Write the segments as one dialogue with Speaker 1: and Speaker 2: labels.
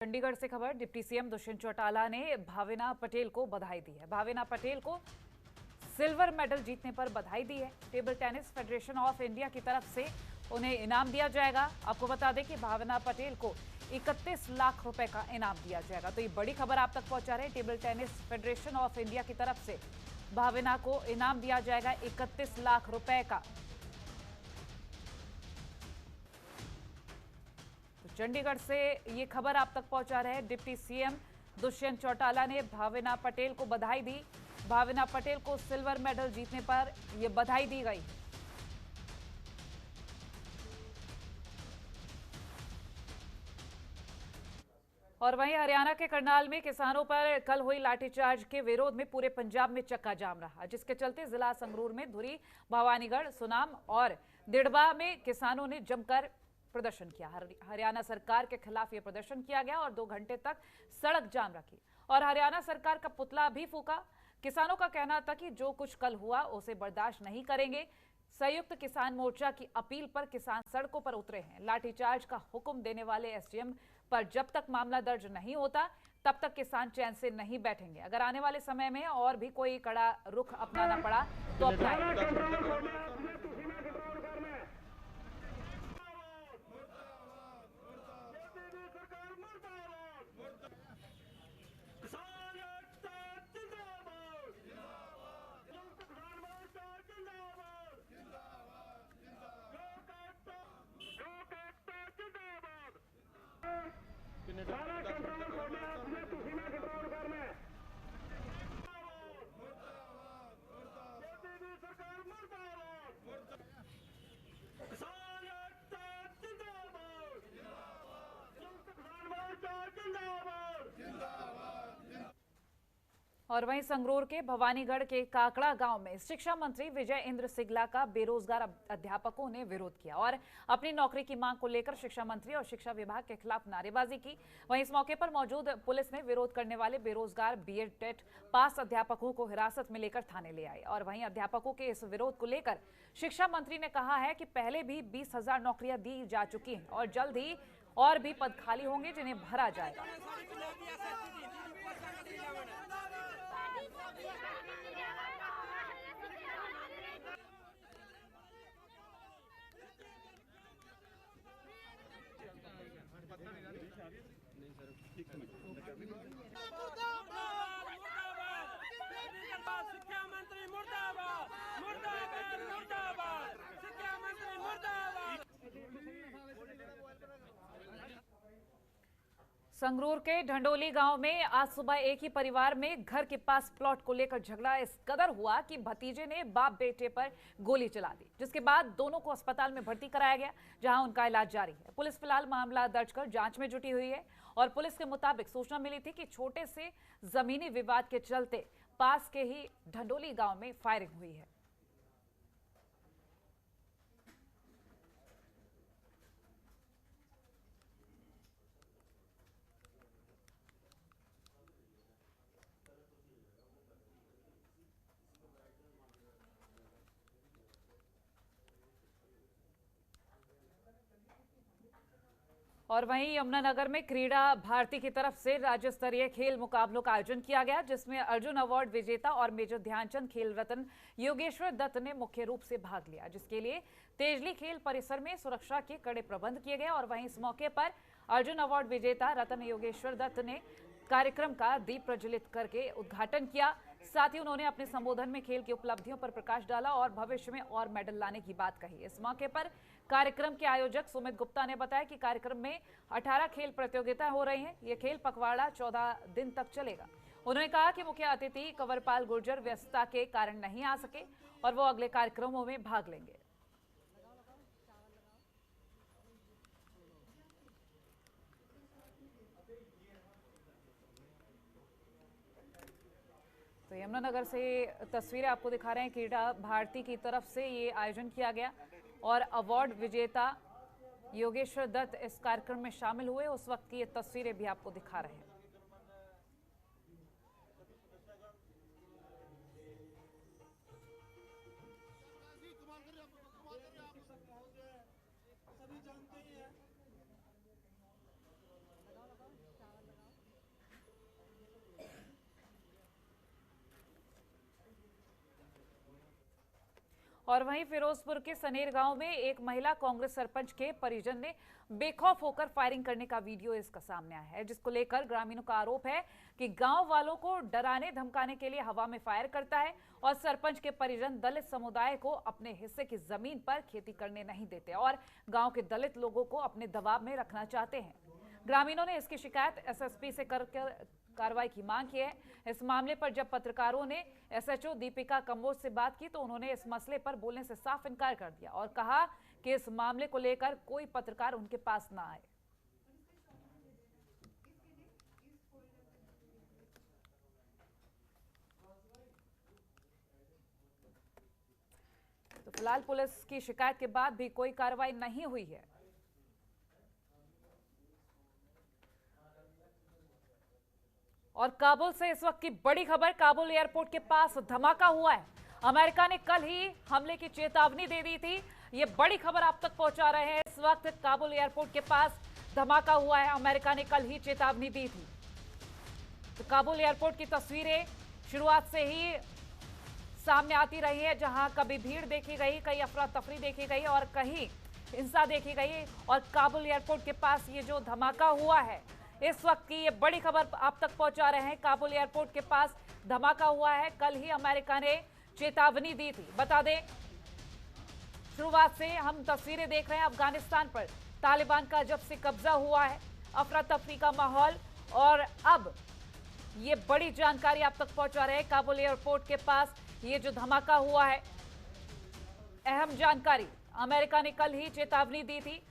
Speaker 1: चंडीगढ़ से खबर। Deputy CM Dushyant Chautala ने भाविना पटेल को बधाई दी है। भाविना पटेल को सिल्वर मेडल जीतने पर बधाई दी है। Table tennis federation of India की तरफ से उन्हें इनाम दिया जाएगा। आपको बता दें कि भाविना पटेल को 31 लाख रुपए का इनाम दिया जाएगा। तो ये बड़ी खबर आप तक पहुंचा रहे हैं। Table tennis federation of India की तरफ से भाविना को इनाम दिया जाएगा 31 लाख रुपए का। चंडीगढ़ से ये खबर आप तक पहुंचा रहे हैं। डिप्टी सीएम दुष्यंत चौटाला ने भाविना पटेल को बधाई दी। भाविना पटेल को सिल्वर मेडल जीतने पर यह बधाई दी गई। और वहीं हरियाणा के करनाल में किसानों पर कल हुई लाठीचार्ज के विरोध में पूरे पंजाब में चक्का जाम रहा, जिसके चलते जिला संगरूर में धुरी, भवानीगढ़, सुनाम और दिड़बा में किसानों ने जमकर प्रदर्शन किया। हरियाणा सरकार के खिलाफ यह प्रदर्शन किया गया और 2 घंटे तक सड़क जाम रखी और हरियाणा सरकार का पुतला भी फूका। किसानों का कहना था कि जो कुछ कल हुआ उसे बर्दाश्त नहीं करेंगे। संयुक्त किसान मोर्चा की अपील पर किसान सड़कों पर उतरे हैं। लाठीचार्ज का हुक्म देने वाले एसडीएम पर जब तक मामला दर्ज नहीं होता तब तक किसान चैन से नहीं बैठेंगे। अगर आने वाले समय में और भी कोई कड़ा रुख अपनाना पड़ा तो अपनाएंगे। और वहीं संगरूर के भवानीगढ़ के काकड़ा गांव में शिक्षा मंत्री विजय इंद्र सिंगला का बेरोजगार अध्यापकों ने विरोध किया और अपनी नौकरी की मांग को लेकर शिक्षा मंत्री और शिक्षा विभाग के खिलाफ नारेबाजी की। वहीं इस मौके पर मौजूद पुलिस ने विरोध करने वाले बेरोजगार बीएड टेट पास अध्यापकों को हिरासत में लेकर थाने ले आए। और वहीं अध्यापकों के इस विरोध को लेकर शिक्षा मंत्री ने कहा है कि पहले भी 20,000 नौकरियां दी जा चुकी हैं और जल्द ही और भी पद खाली होंगे जिन्हें भरा जाएगा।
Speaker 2: शिक्षा मंत्री मुर्दाबाद, मुर्दाबाद, मुर्दाबाद, शिक्षा मंत्री मुर्दाबाद।
Speaker 1: संगरूर के ढंडोली गांव में आज सुबह एक ही परिवार में घर के पास प्लॉट को लेकर झगड़ा इस कदर हुआ कि भतीजे ने बाप बेटे पर गोली चला दी, जिसके बाद दोनों को अस्पताल में भर्ती कराया गया, जहां उनका इलाज जारी है। पुलिस फिलहाल मामला दर्ज कर जांच में जुटी हुई है और पुलिस के मुताबिक सूचना मिली थी कि छोटे से जमीनी विवाद के चलते पास के ही ढंडोली गांव में फायरिंग हुई है। और वहीं यमुनानगर में क्रीड़ा भारती की तरफ से राज्य स्तरीय खेल मुकाबलों का आयोजन किया गया, जिसमें अर्जुन अवार्ड विजेता और मेजर ध्यानचंद खेल रत्न योगेश्वर दत्त ने मुख्य रूप से भाग लिया, जिसके लिए तेजली खेल परिसर में सुरक्षा के कड़े प्रबंध किए गए। और वहीं इस मौके पर अर्जुन अवार्ड विजेता रत्न योगेश्वर दत्त ने कार्यक्रम का दीप प्रज्वलित करके उद्घाटन किया। साथ ही उन्होंने अपने संबोधन में खेल की उपलब्धियों पर प्रकाश डाला और भविष्य में और मेडल लाने की बात कही। इस मौके पर कार्यक्रम के आयोजक सुमित गुप्ता ने बताया कि कार्यक्रम में 18 खेल प्रतियोगिताएं हो रही हैं। ये खेल पखवाड़ा 14 दिन तक चलेगा। उन्होंने कहा कि मुख्य अतिथि कंवरपाल गुर्जर व्यस्तता के कारण नहीं आ सके और वो अगले कार्यक्रमों में भाग लेंगे। तो यमुनानगर से तस्वीरें आपको दिखा रहे हैं। क्रीड़ा भारती की तरफ से ये आयोजन किया गया और अवार्ड विजेता योगेश्वर दत्त इस कार्यक्रम में शामिल हुए। उस वक्त की ये तस्वीरें भी आपको दिखा रहे हैं। सभी जानते ही हैं। और वहीं फिरोजपुर के सनेर गांव में एक महिला कांग्रेस सरपंच के परिजन ने बेखौफ होकर फायरिंग करने का वीडियो इसका सामने आया है, जिसको लेकर ग्रामीणों का आरोप है कि गांव वालों को डराने धमकाने के लिए हवा में फायर करता है और सरपंच के परिजन दलित समुदाय को अपने हिस्से की जमीन पर खेती करने नहीं देते और गांव के दलित लोगों को अपने दबाव में रखना चाहते हैं। ग्रामीणों ने इसकी शिकायत एसएसपी से कर कार्रवाई की मांग की है। इस मामले पर जब पत्रकारों ने एसएचओ दीपिका कंबोज से बात की तो उन्होंने इस मसले पर बोलने से साफ इनकार कर दिया और कहा कि इस मामले को लेकर कोई पत्रकार उनके पास ना आए। तो फिलहाल पुलिस की शिकायत के बाद भी कोई कार्रवाई नहीं हुई है। और काबुल से इस वक्त की बड़ी खबर, काबुल एयरपोर्ट के पास धमाका हुआ है। अमेरिका ने कल ही हमले की चेतावनी दे दी थी। ये बड़ी खबर आप तक पहुंचा रहे हैं। इस वक्त काबुल एयरपोर्ट के पास धमाका हुआ है। अमेरिका ने कल ही चेतावनी दी थी। तो काबुल एयरपोर्ट की तस्वीरें शुरुआत से ही सामने आती रही है, जहां कभी भीड़ देखी गई, कहीं अफरा तफरी देखी गई और कहीं हिंसा देखी गई। और काबुल एयरपोर्ट के पास ये जो धमाका हुआ है, इस वक्त की ये बड़ी खबर आप तक पहुंचा रहे हैं। काबुल एयरपोर्ट के पास धमाका हुआ है। कल ही अमेरिका ने चेतावनी दी थी। बता दें, शुरुआत से हम तस्वीरें देख रहे हैं अफगानिस्तान पर तालिबान का जब से कब्जा हुआ है, अफरा तफरी का माहौल। और अब ये बड़ी जानकारी आप तक पहुंचा रहे हैं। काबुल एयरपोर्ट के पास ये जो धमाका हुआ है, अहम जानकारी। अमेरिका ने कल ही चेतावनी दी थी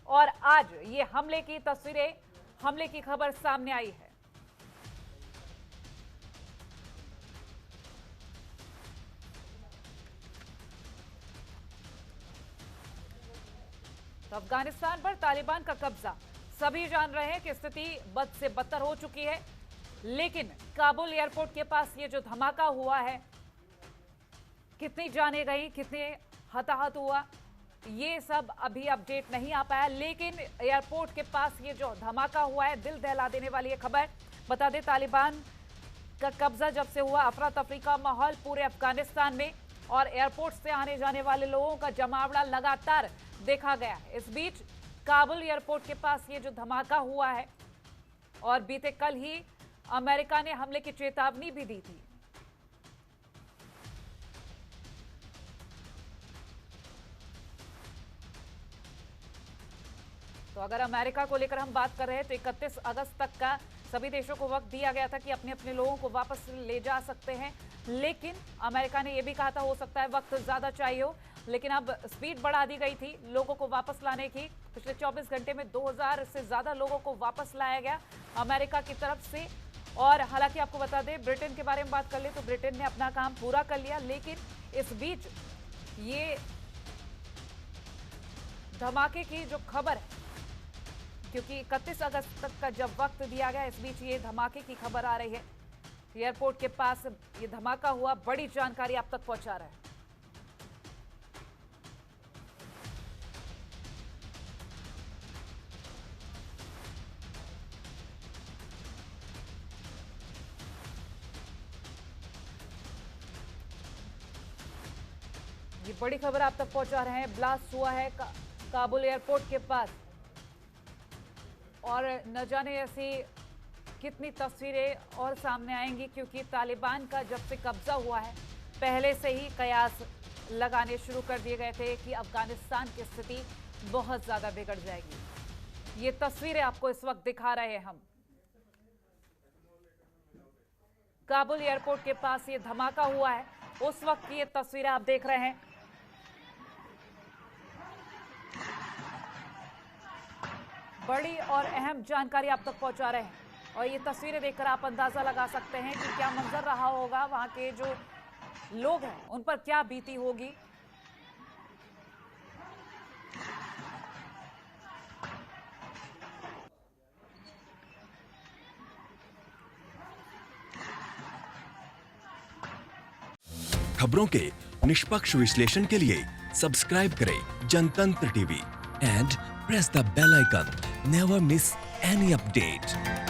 Speaker 1: और आज ये हमले की तस्वीरें, हमले की खबर सामने आई है। तो अफगानिस्तान पर तालिबान का कब्जा, सभी जान रहे हैं कि स्थिति बद से बदतर हो चुकी है। लेकिन काबुल एयरपोर्ट के पास ये जो धमाका हुआ है, कितनी जाने गई, कितने हताहत हुआ, ये सब अभी अपडेट नहीं आ पाया। लेकिन एयरपोर्ट के पास ये जो धमाका हुआ है, दिल दहला देने वाली ये खबर। बता दें, तालिबान का कब्जा जब से हुआ, अफरा तफरी का माहौल पूरे अफगानिस्तान में और एयरपोर्ट से आने जाने वाले लोगों का जमावड़ा लगातार देखा गया है। इस बीच काबुल एयरपोर्ट के पास ये जो धमाका हुआ है और बीते कल ही अमेरिका ने हमले की चेतावनी भी दी थी। तो अगर अमेरिका को लेकर हम बात कर रहे हैं तो 31 अगस्त तक का सभी देशों को वक्त दिया गया था कि अपने अपने लोगों को वापस ले जा सकते हैं। लेकिन अमेरिका ने यह भी कहा था हो सकता है वक्त ज्यादा चाहिए हो, लेकिन अब स्पीड बढ़ा दी गई थी लोगों को वापस लाने की। पिछले 24 घंटे में 2000 से ज्यादा लोगों को वापस लाया गया अमेरिका की तरफ से। और हालांकि आपको बता दें, ब्रिटेन के बारे में बात कर ले तो ब्रिटेन ने अपना काम पूरा कर लिया। लेकिन इस बीच ये धमाके की जो खबर है, क्योंकि 31 अगस्त तक का जब वक्त दिया गया, इस बीच ये धमाके की खबर आ रही है। एयरपोर्ट के पास ये धमाका हुआ, बड़ी जानकारी आप तक पहुंचा रहा है। ये बड़ी खबर आप तक पहुंचा रहे हैं। ब्लास्ट हुआ है काबुल एयरपोर्ट के पास और न जाने ऐसी कितनी तस्वीरें और सामने आएंगी, क्योंकि तालिबान का जब से कब्जा हुआ है, पहले से ही कयास लगाने शुरू कर दिए गए थे कि अफगानिस्तान की स्थिति बहुत ज्यादा बिगड़ जाएगी। ये तस्वीरें आपको इस वक्त दिखा रहे हैं हम। काबुल एयरपोर्ट के पास ये धमाका हुआ है, उस वक्त की ये तस्वीरें आप देख रहे हैं। बड़ी और अहम जानकारी आप तक पहुंचा रहे हैं और ये तस्वीरें देखकर आप अंदाजा लगा सकते हैं कि क्या मंजर रहा होगा, वहां के जो लोग हैं उन पर क्या बीती होगी।
Speaker 3: खबरों के निष्पक्ष विश्लेषण के लिए सब्सक्राइब करें Jantantra TV and press the bell icon. Never miss any update.